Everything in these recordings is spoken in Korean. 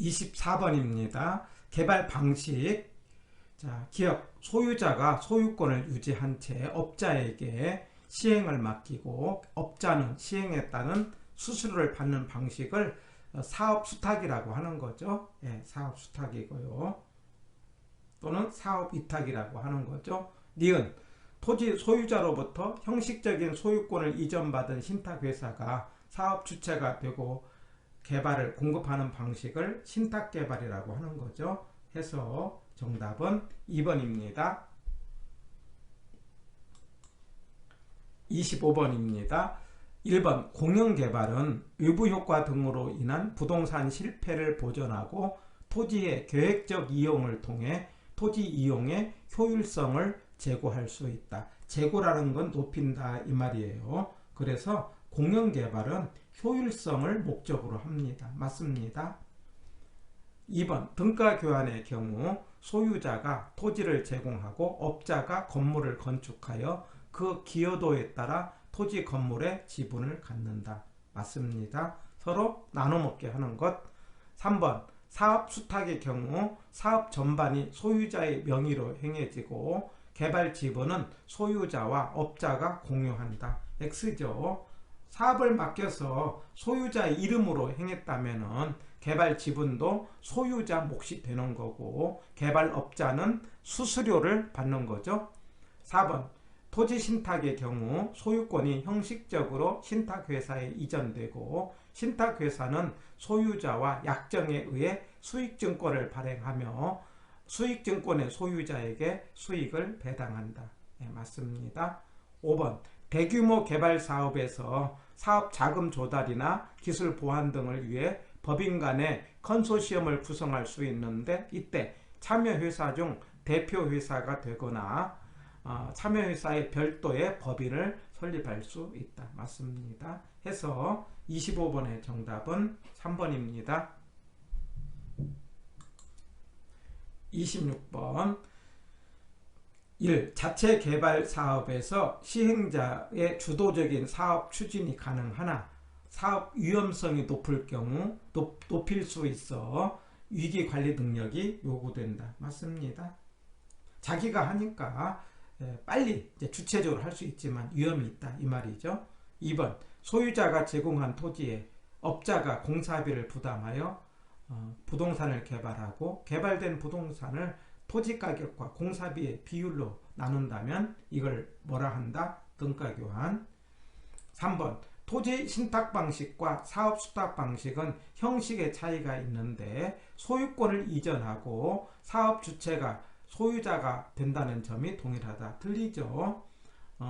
24번입니다. 개발 방식. 자, 기업 소유자가 소유권을 유지한 채 업자에게 시행을 맡기고 업자는 시행에 따른 수수료를 받는 방식을 사업수탁이라고 하는 거죠. 예, 사업수탁이고요. 또는 사업위탁이라고 하는 거죠. 니은 토지 소유자로부터 형식적인 소유권을 이전받은 신탁회사가 사업 주체가 되고 개발을 공급하는 방식을 신탁개발이라고 하는 거죠. 해서 정답은 2번입니다. 25번입니다. 1번 공영개발은 외부효과 등으로 인한 부동산 실패를 보전하고 토지의 계획적 이용을 통해 토지 이용의 효율성을 제고할 수 있다. 제고라는 건 높인다 이 말이에요. 그래서 공영개발은 효율성을 목적으로 합니다. 맞습니다. 2번 등가 교환의 경우 소유자가 토지를 제공하고 업자가 건물을 건축하여 그 기여도에 따라 토지 건물의 지분을 갖는다. 맞습니다. 서로 나눠 먹게 하는 것. 3번 사업 수탁의 경우 사업 전반이 소유자의 명의로 행해지고 개발 지분은 소유자와 업자가 공유한다. X죠. 사업을 맡겨서 소유자 이름으로 행했다면 개발 지분도 소유자 몫이 되는 거고 개발업자는 수수료를 받는 거죠. 4번 토지 신탁의 경우 소유권이 형식적으로 신탁회사에 이전되고 신탁회사는 소유자와 약정에 의해 수익증권을 발행하며 수익증권의 소유자에게 수익을 배당한다. 네, 맞습니다. 5번 대규모 개발 사업에서 사업 자금 조달이나 기술 보완 등을 위해 법인 간의 컨소시엄을 구성할 수 있는데 이때 참여회사 중 대표회사가 되거나 참여회사의 별도의 법인을 설립할 수 있다. 맞습니다. 해서 25번의 정답은 3번입니다. 26번 1. 자체 개발 사업에서 시행자의 주도적인 사업 추진이 가능하나 사업 위험성이 높을 경우 높일 수 있어 위기관리 능력이 요구된다. 맞습니다. 자기가 하니까 빨리 주체적으로 할 수 있지만 위험이 있다 이 말이죠. 2번 소유자가 제공한 토지에 업자가 공사비를 부담하여 부동산을 개발하고 개발된 부동산을 토지가격과 공사비의 비율로 나눈다면 이걸 뭐라 한다? 등가교환. 3번 토지 신탁 방식과 사업 수탁 방식은 형식의 차이가 있는데 소유권을 이전하고 사업 주체가 소유자가 된다는 점이 동일하다. 틀리죠.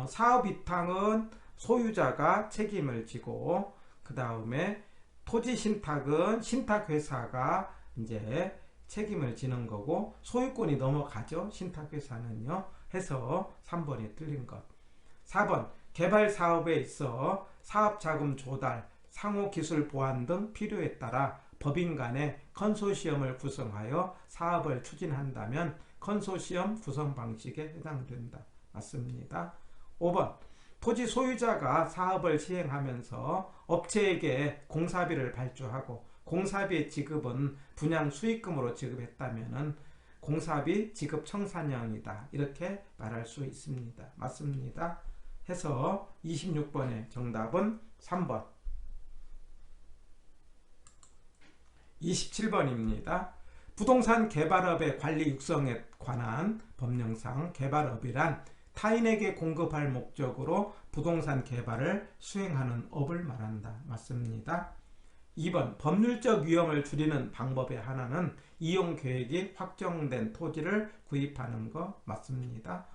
사업 위탁은 소유자가 책임을 지고 그 다음에 토지 신탁은 신탁회사가 이제 책임을 지는 거고 소유권이 넘어가죠. 신탁회사는요. 해서 3번이 틀린 것. 4번 개발 사업에 있어 사업자금 조달, 상호기술 보완 등 필요에 따라 법인 간의 컨소시엄을 구성하여 사업을 추진한다면 컨소시엄 구성 방식에 해당된다. 맞습니다. 5번 토지 소유자가 사업을 시행하면서 업체에게 공사비를 발주하고 공사비 지급은 분양 수익금으로 지급했다면 공사비 지급 청산형이다. 이렇게 말할 수 있습니다. 맞습니다. 해서 26번의 정답은 3번. 27번입니다. 부동산 개발업의 관리 육성에 관한 법령상 개발업이란 타인에게 공급할 목적으로 부동산 개발을 수행하는 업을 말한다. 맞습니다. 2번 법률적 위험을 줄이는 방법의 하나는 이용계획이 확정된 토지를 구입하는 것. 맞습니다.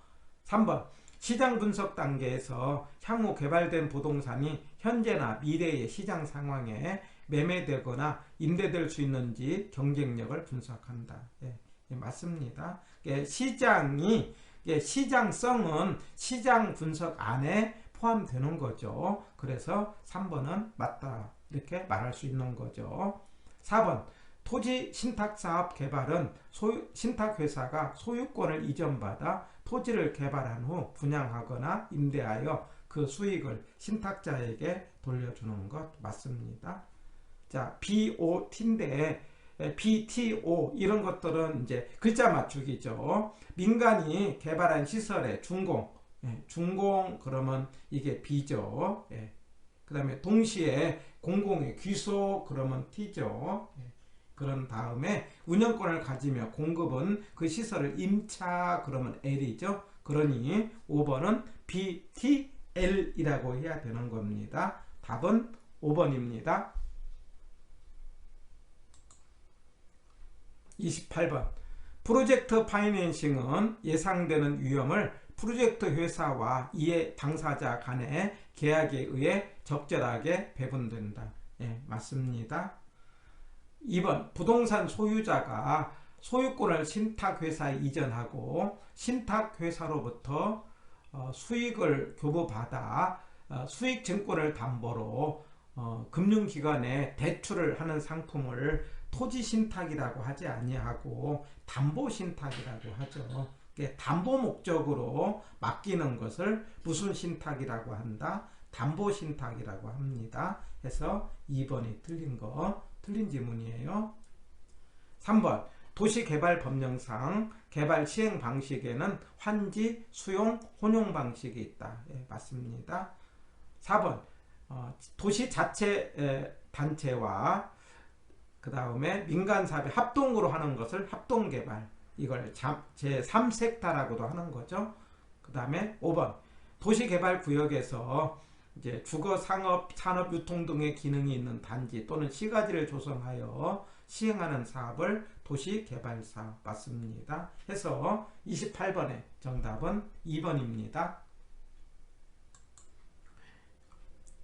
3번 시장 분석 단계에서 향후 개발된 부동산이 현재나 미래의 시장 상황에 매매되거나 임대될 수 있는지 경쟁력을 분석한다. 예, 맞습니다. 시장성은 시장 분석 안에 포함되는 거죠. 그래서 3번은 맞다. 이렇게 말할 수 있는 거죠. 4번 토지 신탁사업 개발은 신탁회사가 소유권을 이전받아 토지를 개발한 후 분양하거나 임대하여 그 수익을 신탁자에게 돌려주는 것. 맞습니다. 자, BOT인데 BTO 이런 것들은 이제 글자 맞추기죠. 민간이 개발한 시설의 준공, 준공 그러면 이게 B죠. 그 다음에 동시에 공공의 귀속 그러면 T죠. 그런 다음에 운영권을 가지며 공급은 그 시설을 임차 그러면 L이죠. 그러니 5번은 BTL이라고 해야 되는 겁니다. 답은 5번입니다. 28번 프로젝트 파이낸싱은 예상되는 위험을 프로젝트 회사와 이해 당사자 간의 계약에 의해 적절하게 배분된다. 맞습니다. 2번 부동산 소유자가 소유권을 신탁회사에 이전하고 신탁회사로부터 수익을 교부받아 수익증권을 담보로 금융기관에 대출을 하는 상품을 토지신탁이라고 하지 아니하고 담보신탁이라고 하죠. 담보 목적으로 맡기는 것을 무슨 신탁이라고 한다? 담보신탁이라고 합니다. 해서 2번이 틀린 지문이에요. 3번 도시개발법령상 개발 시행 방식에는 환지, 수용, 혼용 방식이 있다. 맞습니다. 4번 도시 자체 단체와 그 다음에 민간사업이 합동으로 하는 것을 합동개발, 이걸 제3섹터라고도 하는 거죠. 그 다음에 5번 도시개발구역에서 이제 주거, 상업, 산업, 유통 등의 기능이 있는 단지 또는 시가지를 조성하여 시행하는 사업을 도시개발사업 맞습니다. 해서 28번의 정답은 2번입니다.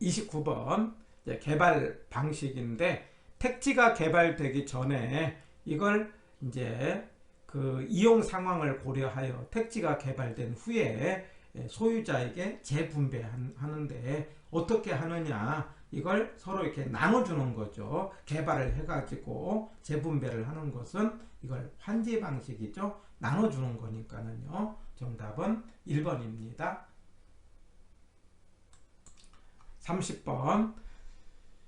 29번 개발 방식인데 택지가 개발되기 전에 이걸 이제 그 이용 상황을 고려하여 택지가 개발된 후에 소유자에게 재분배하는데 어떻게 하느냐, 이걸 서로 이렇게 나눠주는 거죠. 개발을 해가지고 재분배를 하는 것은 이걸 환지 방식이죠. 나눠주는 거니까는요. 정답은 1번입니다. 30번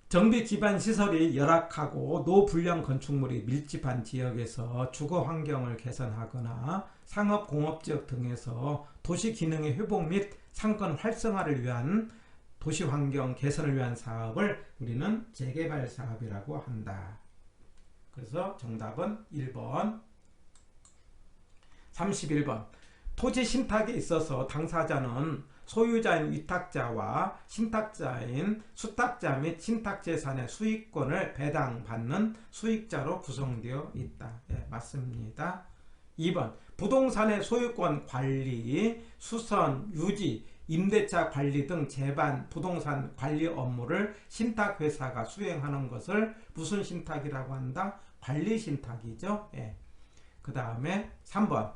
정비 기반 시설이 열악하고 노불량 건축물이 밀집한 지역에서 주거 환경을 개선하거나 상업 공업 지역 등에서 도시 기능의 회복 및 상권 활성화를 위한 도시 환경 개선을 위한 사업을 우리는 재개발 사업이라고 한다. 그래서 정답은 1번. 31번 토지 신탁에 있어서 당사자는 소유자인 위탁자와 신탁자인 수탁자 및 신탁재산의 수익권을 배당받는 수익자로 구성되어 있다. 맞습니다. 2번 부동산의 소유권 관리, 수선, 유지, 임대차 관리 등 제반 부동산 관리 업무를 신탁회사가 수행하는 것을 무슨 신탁이라고 한다? 관리신탁이죠. 그 다음에 3번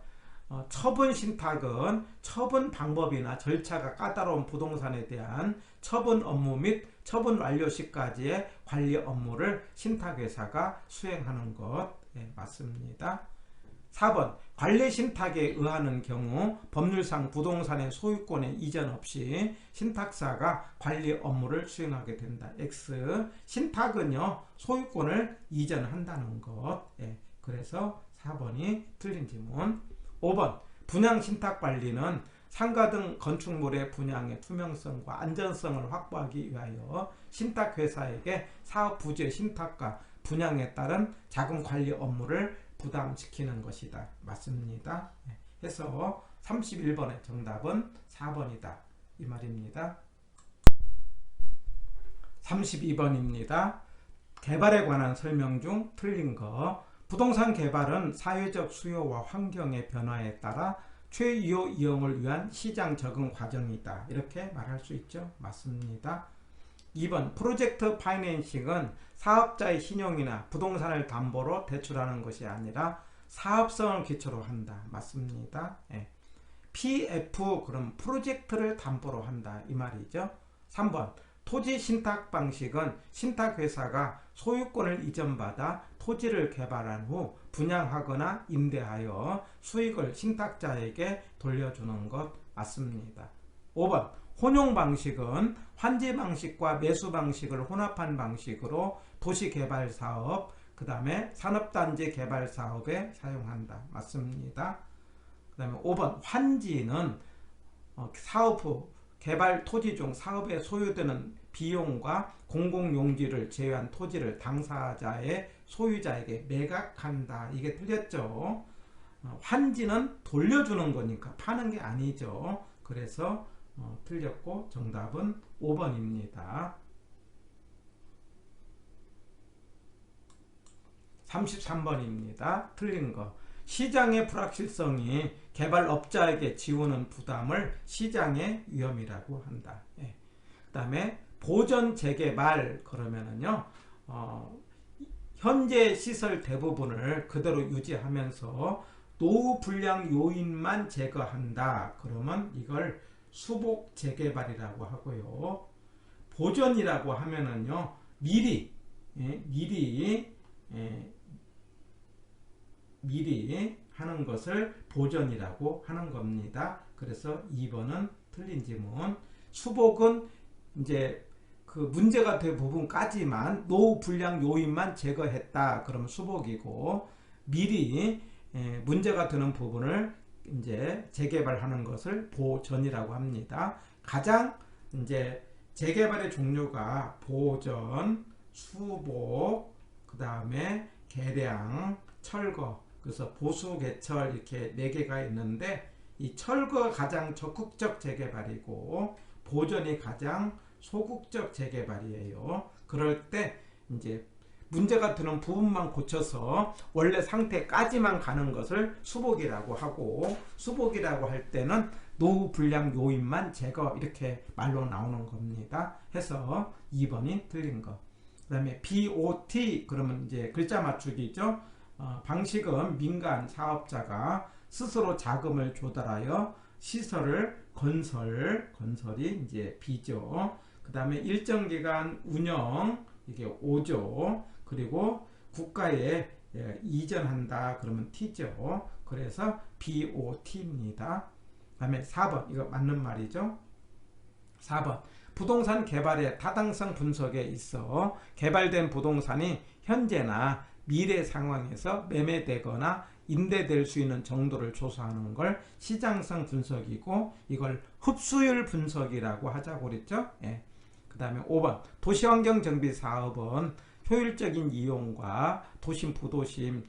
처분 신탁은 처분 방법이나 절차가 까다로운 부동산에 대한 처분 업무 및 처분 완료 시까지의 관리 업무를 신탁회사가 수행하는 것. 맞습니다. 4번 관리 신탁에 의하는 경우 법률상 부동산의 소유권의 이전 없이 신탁사가 관리 업무를 수행하게 된다. X 신탁은요 소유권을 이전한다는 것. 그래서 4번이 틀린 지문. 5번 분양 신탁 관리는 상가 등 건축물의 분양의 투명성과 안전성을 확보하기 위하여 신탁회사에게 사업 부지의 신탁과 분양에 따른 자금 관리 업무를 부담시키는 것이다. 맞습니다. 해서 31번의 정답은 4번이다. 이 말입니다. 32번입니다. 개발에 관한 설명 중 틀린 거. 부동산 개발은 사회적 수요와 환경의 변화에 따라 최유효 이용을 위한 시장 적응 과정이다. 이렇게 말할 수 있죠. 맞습니다. 2번 프로젝트 파이낸싱은 사업자의 신용이나 부동산을 담보로 대출하는 것이 아니라 사업성을 기초로 한다. 맞습니다. PF 그럼 프로젝트를 담보로 한다. 이 말이죠. 3번 토지 신탁 방식은 신탁회사가 소유권을 이전받아 토지를 개발한 후 분양하거나 임대하여 수익을 신탁자에게 돌려주는 것. 맞습니다. 5번 혼용 방식은 환지 방식과 매수 방식을 혼합한 방식으로 도시개발 사업, 그 다음에 산업단지 개발 사업에 사용한다. 맞습니다. 그 다음에 5번 환지는 사업 후 개발 토지 중 사업에 소요되는 비용과 공공용지를 제외한 토지를 당사자의 소유자에게 매각한다. 이게 틀렸죠. 환지는 돌려주는 거니까 파는 게 아니죠. 그래서 틀렸고 정답은 5번입니다. 33번입니다. 틀린 거. 시장의 불확실성이 개발업자에게 지우는 부담을 시장의 위험이라고 한다. 예. 그 다음에 보전 재개발 그러면은요, 현재 시설 대부분을 그대로 유지하면서 노후 불량 요인만 제거한다. 그러면 이걸 수복 재개발이라고 하고요. 보전이라고 하면은요, 미리 하는 것을 보전이라고 하는 겁니다. 그래서 2번은 틀린 지문. 수복은 이제 그 문제가 된 부분까지만 노후 불량 요인만 제거했다. 그러면 수복이고, 미리 문제가 되는 부분을 이제 재개발하는 것을 보전이라고 합니다. 가장 이제 재개발의 종류가 보전, 수복, 그 다음에 개량, 철거, 그래서 보수, 개철 이렇게 4개가 있는데, 이 철거가 가장 적극적 재개발이고 보전이 가장 소극적 재개발이에요. 그럴 때 이제 문제가 되는 부분만 고쳐서 원래 상태까지만 가는 것을 수복이라고 하고, 수복이라고 할 때는 노후 불량 요인만 제거 이렇게 말로 나오는 겁니다. 해서 2번이 틀린 거. 그 다음에 BOT 그러면 이제 글자 맞추기죠. 방식은 민간 사업자가 스스로 자금을 조달하여 시설을 건설이 이제 B죠. 그 다음에 일정 기간 운영 이게 O죠. 그리고 국가에 이전한다 그러면 T죠. 그래서 BOT입니다. 그 다음에 4번 이거 맞는 말이죠. 4번 부동산 개발의 타당성 분석에 있어 개발된 부동산이 현재나 미래 상황에서 매매되거나 임대될 수 있는 정도를 조사하는 걸 시장성 분석이고, 이걸 흡수율 분석이라고 하자고 그랬죠. 예. 그 다음에 5번 도시환경 정비 사업은 효율적인 이용과 도심 부도심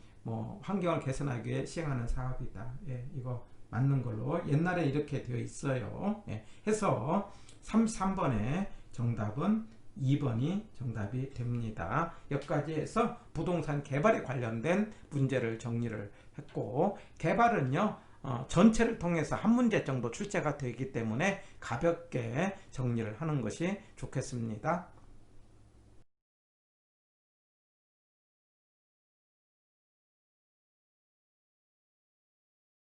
환경을 개선하기 위해 시행하는 사업이다. 예. 이거 맞는 걸로 옛날에 이렇게 되어 있어요. 예. 해서 33번의 정답은 2번이 정답이 됩니다. 여기까지 해서 부동산 개발에 관련된 문제를 정리를 했고, 개발은요 전체를 통해서 한 문제 정도 출제가 되기 때문에 가볍게 정리를 하는 것이 좋겠습니다.